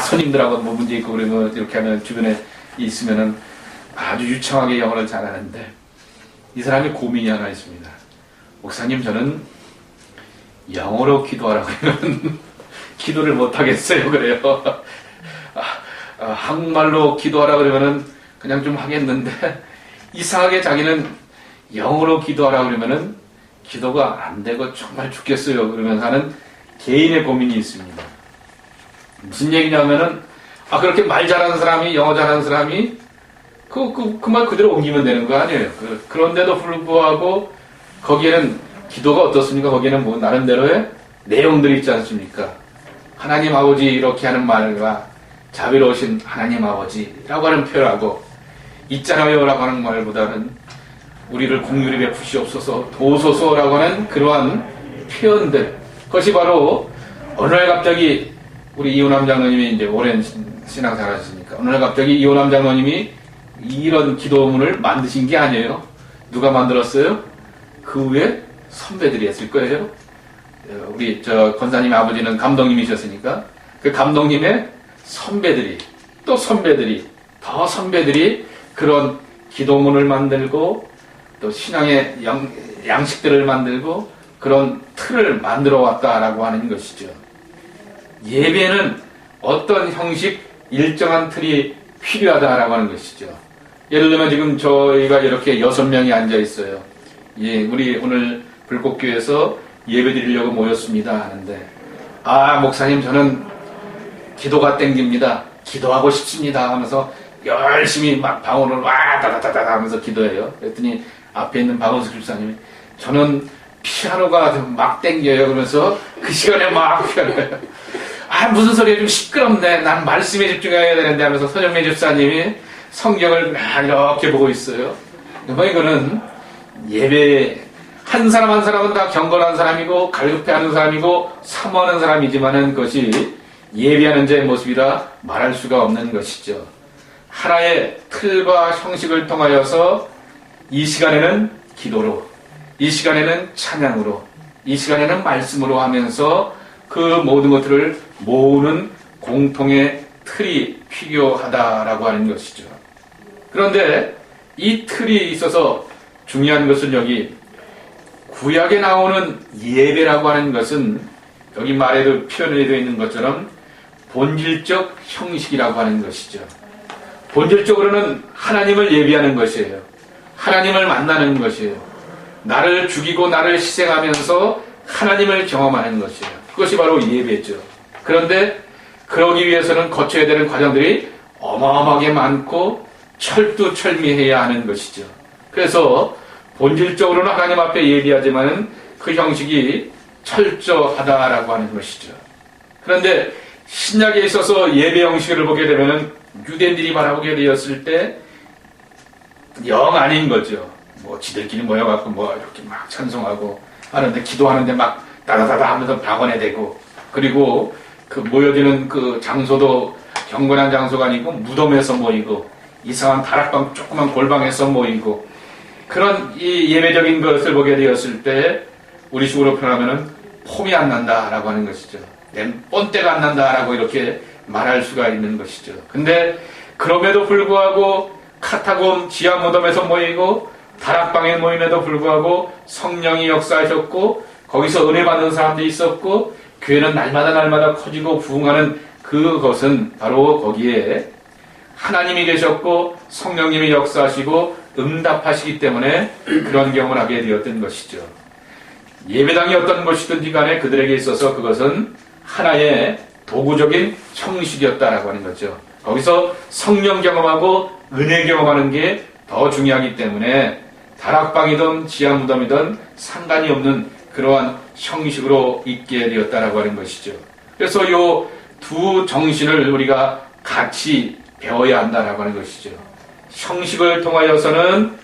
손님들하고 뭐 문제 있고 그러면 이렇게 하면 주변에 있으면은 아주 유창하게 영어를 잘하는데 이 사람이 고민이 하나 있습니다. 목사님, 저는 영어로 기도하라고 하면 기도를 못하겠어요. 그래요. 한국말로 기도하라 그러면은 그냥 좀 하겠는데 이상하게 자기는 영어로 기도하라 그러면은 기도가 안 되고 정말 죽겠어요. 그러면서 하는 개인의 고민이 있습니다. 무슨 얘기냐면은 그렇게 말 잘하는 사람이, 영어 잘하는 사람이 그 말 그대로 옮기면 되는 거 아니에요. 그런데도 불구하고 거기에는 기도가 어떻습니까? 거기에는 뭐 나름대로의 내용들이 있지 않습니까? 하나님 아버지 이렇게 하는 말과 자비로우신 하나님 아버지라고 하는 표현하고 있잖아요 라고 하는 말보다는 우리를 긍휼히 베푸시옵소서 도소서라고 하는 그러한 표현들, 그것이 바로 어느 날 갑자기 우리 이호남 장로님이 이제 오랜 신앙생활 하셨으니까 어느 날 갑자기 이호남 장로님이 이런 기도문을 만드신 게 아니에요. 누가 만들었어요? 그 후에 선배들이 했을 거예요. 우리 권사님 아버지는 감독님이셨으니까 그 감독님의 선배들이 또 선배들이 더 선배들이 그런 기도문을 만들고 또 신앙의 양식들을 만들고 그런 틀을 만들어 왔다라고 하는 것이죠. 예배는 어떤 형식 일정한 틀이 필요하다라고 하는 것이죠. 예를 들면 지금 저희가 이렇게 6명이 앉아 있어요. 예, 우리 오늘 불꽃교회에서 예배 드리려고 모였습니다 하는데 목사님, 저는 기도가 땡깁니다. 기도하고 싶습니다 하면서 열심히 막 방언을 다다다다 하면서 기도해요. 그랬더니 앞에 있는 박원숙 집사님이 저는 피아노가 막 땡겨요 그러면서 그 시간에 막 피아노예요. 무슨 소리야, 좀 시끄럽네. 난 말씀에 집중해야 되는데 하면서 서정매 집사님이 성경을 이렇게 보고 있어요. 이거는 예배 한 사람 한 사람은 다 경건한 사람이고 갈급해하는 사람이고 사모하는 사람이지만은 그것이 예배하는 자의 모습이라 말할 수가 없는 것이죠. 하나의 틀과 형식을 통하여서 이 시간에는 기도로, 이 시간에는 찬양으로, 이 시간에는 말씀으로 하면서 그 모든 것들을 모으는 공통의 틀이 필요하다라고 하는 것이죠. 그런데 이 틀이 있어서 중요한 것은 여기 구약에 나오는 예배라고 하는 것은 여기 말에도 표현이 되어 있는 것처럼 본질적 형식이라고 하는 것이죠. 본질적으로는 하나님을 예배하는 것이에요. 하나님을 만나는 것이에요. 나를 죽이고 나를 희생하면서 하나님을 경험하는 것이에요. 그것이 바로 예배죠. 그런데 그러기 위해서는 거쳐야 되는 과정들이 어마어마하게 많고 철두철미해야 하는 것이죠. 그래서 본질적으로는 하나님 앞에 예배하지만은 그 형식이 철저하다라고 하는 것이죠. 그런데 신약에 있어서 예배 형식을 보게 되면은 유대인들이 바라보게 되었을 때 영 아닌 거죠. 뭐 지들끼리 모여갖고 뭐 이렇게 막 찬송하고 하는데 기도하는데 막 다다다다 하면서 방언에 대고 그리고 그 모여지는 그 장소도 경건한 장소가 아니고 무덤에서 모이고 이상한 다락방 조그만 골방에서 모이고 그런 이 예배적인 것을 보게 되었을 때 우리 식으로 표현하면은 폼이 안 난다라고 하는 것이죠. 뻔때가 안 난다라고 이렇게 말할 수가 있는 것이죠. 근데 그럼에도 불구하고 카타곰 지하 무덤에서 모이고 다락방에 모임에도 불구하고 성령이 역사하셨고 거기서 은혜 받는 사람들이 있었고 교회는 날마다 커지고 부흥하는 그것은 바로 거기에 하나님이 계셨고 성령님이 역사하시고 응답하시기 때문에 그런 경험을 하게 되었던 것이죠. 예배당이 어떤 것이든지 간에 그들에게 있어서 그것은 하나의 도구적인 형식이었다라고 하는 거죠. 거기서 성령 경험하고 은혜 경험하는 게 더 중요하기 때문에 다락방이든 지하 무덤이든 상관이 없는 그러한 형식으로 있게 되었다라고 하는 것이죠. 그래서 이 두 정신을 우리가 같이 배워야 한다라고 하는 것이죠. 형식을 통하여서는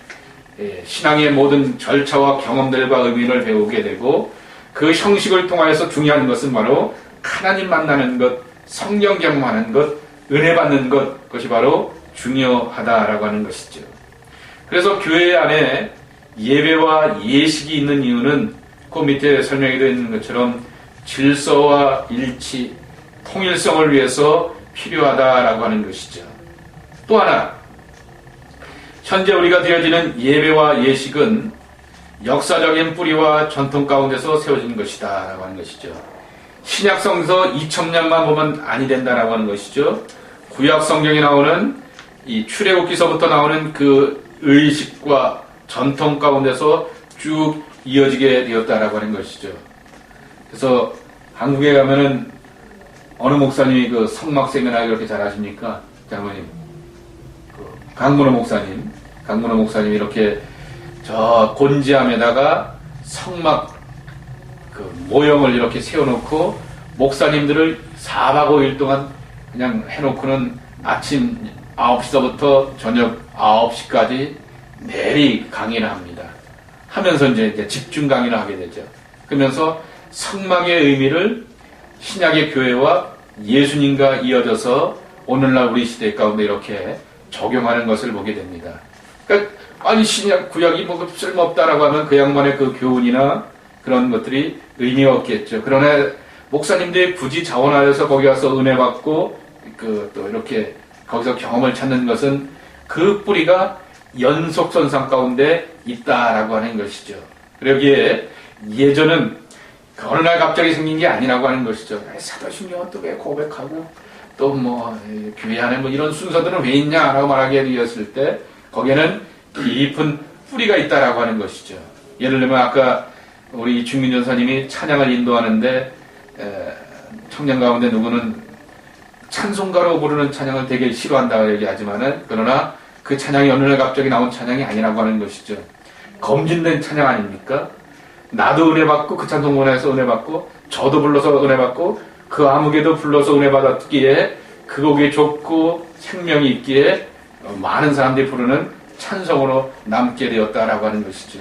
신앙의 모든 절차와 경험들과 의미를 배우게 되고 그 형식을 통하여서 중요한 것은 바로 하나님 만나는 것, 성령 경험하는 것, 은혜 받는 것, 그것이 바로 중요하다라고 하는 것이죠. 그래서 교회 안에 예배와 예식이 있는 이유는 그 밑에 설명이 되어 있는 것처럼 질서와 일치, 통일성을 위해서 필요하다라고 하는 것이죠. 또 하나, 현재 우리가 드려지는 예배와 예식은 역사적인 뿌리와 전통 가운데서 세워진 것이다 라고 하는 것이죠. 신약성서 2000년만 보면 아니 된다라고 하는 것이죠. 구약성경에 나오는 이 출애굽기서부터 나오는 그 의식과 전통 가운데서 쭉 이어지게 되었다라고 하는 것이죠. 그래서 한국에 가면은 어느 목사님이 그 성막 세미나 그렇게 잘하십니까? 장로님. 강문호 목사님 이렇게 저 곤지암에다가 성막 그 모형을 이렇게 세워놓고 목사님들을 4박 5일 동안 그냥 해놓고는 아침 9시서부터 저녁 9시까지 매일 강의를 합니다. 하면서 이제 집중 강의를 하게 되죠. 그러면서 성막의 의미를 신약의 교회와 예수님과 이어져서 오늘날 우리 시대 가운데 이렇게 적용하는 것을 보게 됩니다. 그러니까 아니 신약 구약이 뭐 쓸모없다라고 하면 그 양반의 그 교훈이나 그런 것들이 의미가 없겠죠. 그러나 목사님들이 굳이 자원하여서 거기 가서 은혜 받고 그 또 이렇게 거기서 경험을 찾는 것은 그 뿌리가 연속선상 가운데 있다라고 하는 것이죠. 그리고 여기에 예전은 어느 날 갑자기 생긴 게 아니라고 하는 것이죠. 사도신경은 또 왜 고백하고 또 뭐 교회 안에 뭐 이런 순서들은 왜 있냐라고 말하게 되었을 때 거기에는 깊은 뿌리가 있다라고 하는 것이죠. 예를 들면 아까 우리 이충민 전사님이 찬양을 인도하는데 청년 가운데 누구는 찬송가로 부르는 찬양을 되게 싫어한다고 얘기하지만은 그러나 그 찬양이 어느 날 갑자기 나온 찬양이 아니라고 하는 것이죠. 검진된 찬양 아닙니까? 나도 은혜 받고 그 찬송문에서 은혜 받고 저도 불러서 은혜 받고 그 아무개도 불러서 은혜 받았기에 그 곡이 좋고 생명이 있기에 많은 사람들이 부르는 찬송으로 남게 되었다라고 하는 것이죠.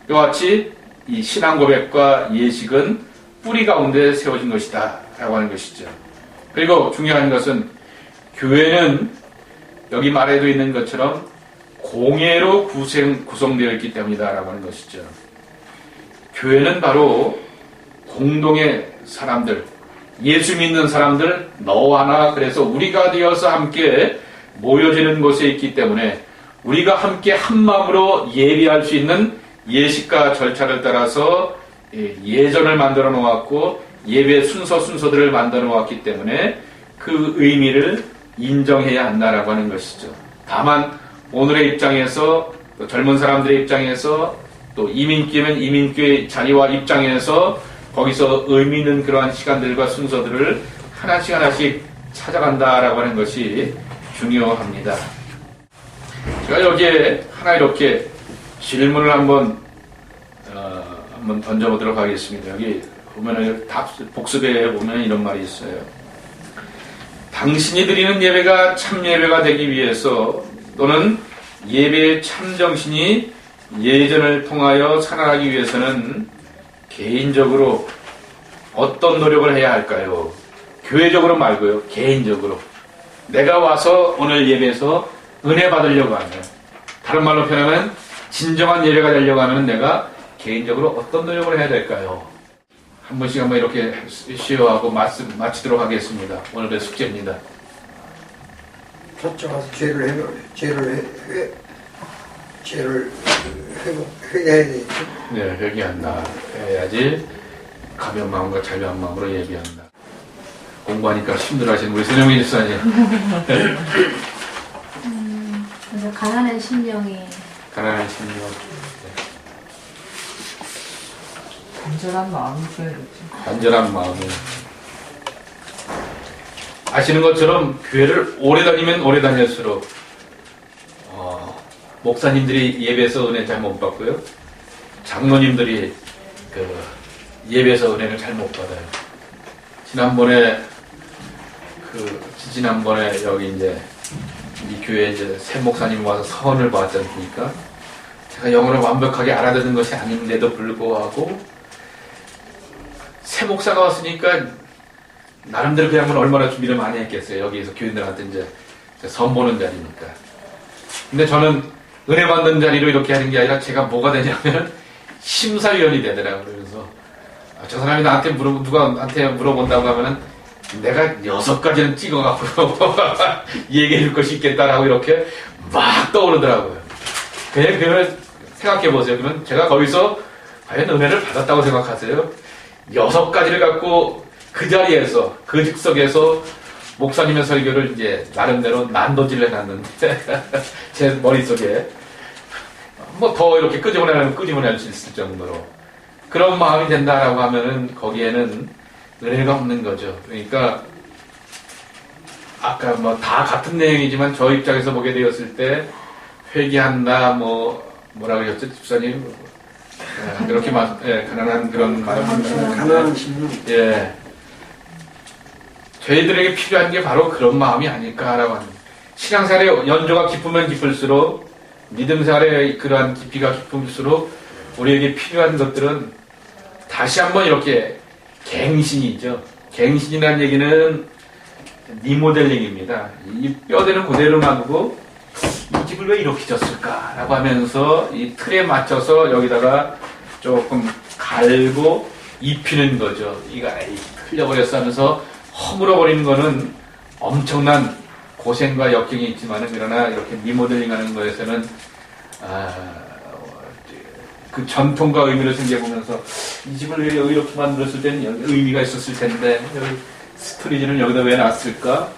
이와 같이 이 신앙 고백과 예식은 뿌리 가운데 세워진 것이다 라고 하는 것이죠. 그리고 중요한 것은 교회는 여기 말해도 있는 것처럼 공예로 구성되어 있기 때문이다 라고 하는 것이죠. 교회는 바로 공동의 사람들, 예수 믿는 사람들 너와 나 그래서 우리가 되어서 함께 모여지는 곳에 있기 때문에 우리가 함께 한마음으로 예비할 수 있는 예식과 절차를 따라서 예전을 만들어 놓았고 예배 순서들을 만들어 놓았기 때문에 그 의미를 인정해야 한다라고 하는 것이죠. 다만 오늘의 입장에서 또 젊은 사람들의 입장에서 또 이민교회면 이민교회 자리와 입장에서 거기서 의미 있는 그러한 시간들과 순서들을 하나씩 찾아간다라고 하는 것이 중요합니다. 제가 여기에 하나 이렇게 질문을 한번 던져보도록 하겠습니다. 여기 보면은 복습에 보면 이런 말이 있어요. 당신이 드리는 예배가 참 예배가 되기 위해서 또는 예배의 참 정신이 예전을 통하여 살아나기 위해서는 개인적으로 어떤 노력을 해야 할까요? 교회적으로 말고요. 개인적으로. 내가 와서 오늘 예배에서 은혜 받으려고 하면, 다른 말로 표현하면 진정한 예배가 되려고 하면 내가 개인적으로 어떤 노력을 해야 될까요? 한 번씩 한번 이렇게 쉬어하고 마치도록 하겠습니다. 오늘의 숙제입니다. 쫓아가서 죄를 회개해야 되죠. 네, 회개한다. 해야지 가벼운 마음과 자유한 마음으로 예배한다. 공부하니까 힘들어하시는 우리 선영민 집사님. 그래서 가난한 심령. 간절한 마음이 있어야겠지. 간절한 마음을. 아시는 것처럼 교회를 오래 다니면 오래 다닐수록 목사님들이 예배에서 은혜 잘 못 받고요. 장로님들이 그 예배에서 은혜를 잘 못 받아요. 지난번에 여기 이제 이 교회에 이제 새 목사님이 와서 서원을 받았지 않습니까? 제가 영어를 완벽하게 알아듣는 것이 아닌데도 불구하고 새 목사가 왔으니까 나름대로 그 양반 얼마나 준비를 많이 했겠어요. 여기에서 교인들한테 이제 선보는 자리니까. 근데 저는 은혜 받는 자리로 이렇게 하는 게 아니라 제가 뭐가 되냐면 심사위원이 되더라고요. 그래서 저 사람이 누가 나한테 물어본다고 하면은 내가 6가지는 찍어갖고 얘기해 줄 것이 있겠다라고 이렇게 막 떠오르더라고요. 그러면 생각해 보세요. 그러면 제가 거기서 과연 은혜를 받았다고 생각하세요? 6가지를 갖고 그 자리에서, 그 즉석에서 목사님의 설교를 이제 나름대로 난도질 해놨는데, 제 머릿속에. 뭐 더 이렇게 끄집어내면 끄집어낼 수 있을 정도로. 그런 마음이 된다라고 하면은 거기에는 은혜가 없는 거죠. 그러니까, 아까 뭐 다 같은 내용이지만 저 입장에서 보게 되었을 때, 회개한다, 뭐라고 그랬죠, 집사님? 그렇게 가난한 그런 가난한 심령. 예. 저희들에게 필요한 게 바로 그런 마음이 아닐까라고 합니다. 신앙생활의 연조가 깊으면 깊을수록, 믿음생활의 그러한 깊이가 깊을수록, 우리에게 필요한 것들은 다시 한번 이렇게 갱신이죠. 갱신이라는 얘기는 리모델링입니다. 이 뼈대를 그대로 놔두고, 이 집을 왜 이렇게 졌을까라고 하면서 이 틀에 맞춰서 여기다가 조금 갈고 입히는 거죠. 이가 틀려버렸어 하면서 허물어버리는 거는 엄청난 고생과 역경이 있지만은, 그러나 이렇게 리모델링 하는 거에서는 그 전통과 의미를 생각해보면서 이 집을 왜 이렇게 만들었을 때는 의미가 있었을 텐데, 여기 스토리지는 여기다 왜 놨을까?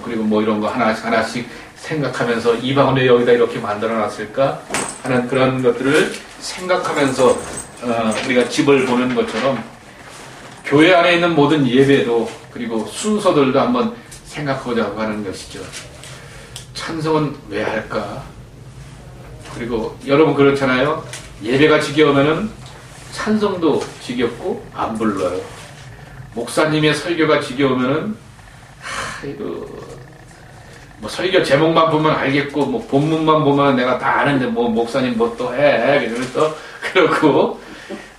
그리고 뭐 이런 거 하나씩 생각하면서 이 방은 왜 여기다 이렇게 만들어 놨을까 하는 그런 것들을 생각하면서 우리가 집을 보는 것처럼 교회 안에 있는 모든 예배도, 그리고 순서들도 한번 생각하자고 하는 것이죠. 찬송은 왜 할까? 그리고 여러분 그렇잖아요. 예배가 지겨우면은 찬송도 지겹고 안 불러요. 목사님의 설교가 지겨우면은 뭐 설교 제목만 보면 알겠고, 뭐 본문만 보면 내가 다 아는데 뭐 목사님 뭐 또 해. 그러면서 그렇고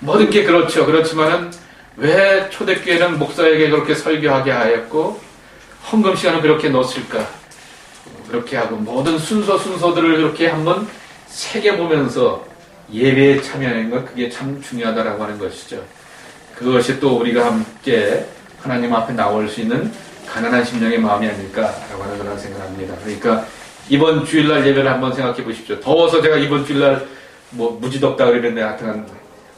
모든 게 그렇죠. 그렇지만은 왜 초대교회는 목사에게 그렇게 설교하게 하였고 헌금 시간을 그렇게 넣었을까? 그렇게 하고 모든 순서들을 그렇게 한번 새겨보면서 예배에 참여하는 것, 그게 참 중요하다라고 하는 것이죠. 그것이 또 우리가 함께 하나님 앞에 나올 수 있는 가난한 심령의 마음이 아닐까라고 하는 그런 생각합니다. 그러니까 이번 주일날 예배를 한번 생각해 보십시오. 더워서 제가 이번 주일날 뭐 무지 덥다 그랬는데 하여튼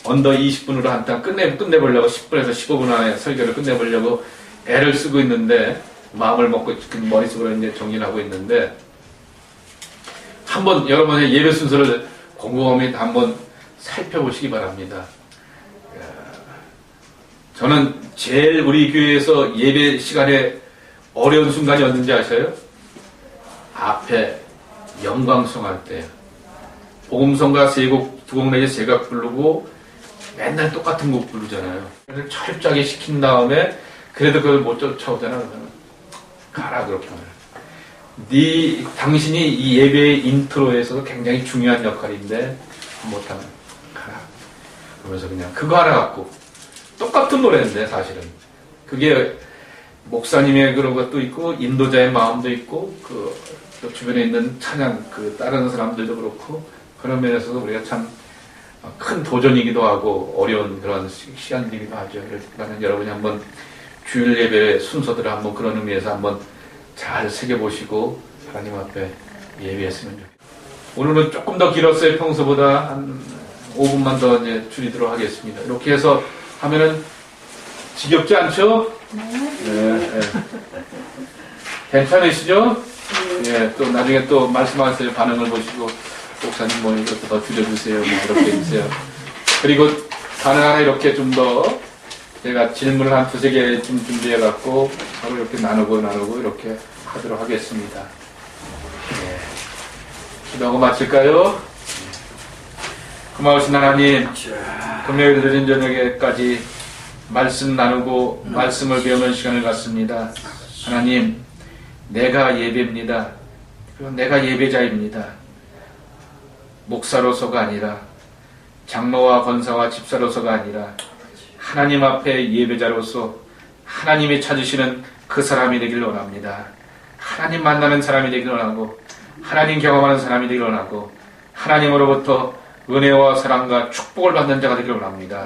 언더 20분으로 한탄 끝내보려고 10분에서 15분 안에 설교를 끝내보려고 애를 쓰고 있는데, 마음을 먹고 머릿속으로 이제 정리를 하고 있는데, 한번 여러분의 예배 순서를 곰곰이 한번 살펴보시기 바랍니다. 저는 제일 우리 교회에서 예배 시간에 어려운 순간이 언제인지 아셔요? 앞에 영광송할 때 복음성가 두 곡 내지 세 곡 부르고 맨날 똑같은 곡 부르잖아요. 그래서 철저하게 시킨 다음에 그래도 그걸 못 쫓아오잖아. 그러면 가라 그렇게 하면. 당신이 이 예배의 인트로에서도 굉장히 중요한 역할인데 못하면 가라. 그러면서 그냥 그거 하나 갖고 똑같은 노래인데 사실은 그게 목사님의 그런 것도 있고 인도자의 마음도 있고 그 주변에 있는 찬양 다른 사람들도 그렇고 그런 면에서도 우리가 참 큰 도전이기도 하고 어려운 그런 시간들이기도 하죠. 그러니까 여러분이 한번 주일 예배 순서들을 한번 그런 의미에서 한번 잘 새겨보시고 하나님 앞에 예배했으면 좋겠습니다. 오늘은 조금 더 길었어요. 평소보다 한 5분만 더 이제 줄이도록 하겠습니다. 이렇게 해서 하면은 지겹지 않죠? 네. 괜찮으시죠? 예, 또 나중에 또 말씀하세요. 반응을 보시고 목사님 뭐 이것도 더 줄여주세요. 뭐 이렇게 해주세요. 그리고 가능하나 이렇게 좀 더 제가 질문을 한 2-3개 좀 준비해갖고 서로 이렇게 나누고 이렇게 하도록 하겠습니다. 예. 기도하고 마칠까요? 고마우신 하나님, 금요일 늦은 저녁에까지 말씀 나누고 말씀을 배우는 시간을 갖습니다. 하나님, 내가 예배입니다. 그리고 내가 예배자입니다. 목사로서가 아니라 장로와 권사와 집사로서가 아니라 하나님 앞에 예배자로서 하나님이 찾으시는 그 사람이 되길 원합니다. 하나님 만나는 사람이 되길 원하고 하나님 경험하는 사람이 되길 원하고 하나님으로부터 은혜와 사랑과 축복을 받는 자가 되길 원합니다.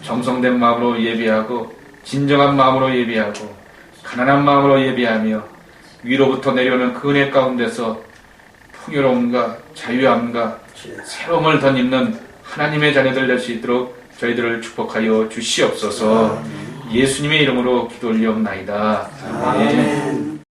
정성된 마음으로 예배하고 진정한 마음으로 예배하고 가난한 마음으로 예비하며 위로부터 내려오는 그 은혜 가운데서 풍요로움과 자유함과 새로움을 덧입는 하나님의 자녀들 될 수 있도록 저희들을 축복하여 주시옵소서. 예수님의 이름으로 기도 올리옵나이다. 아멘.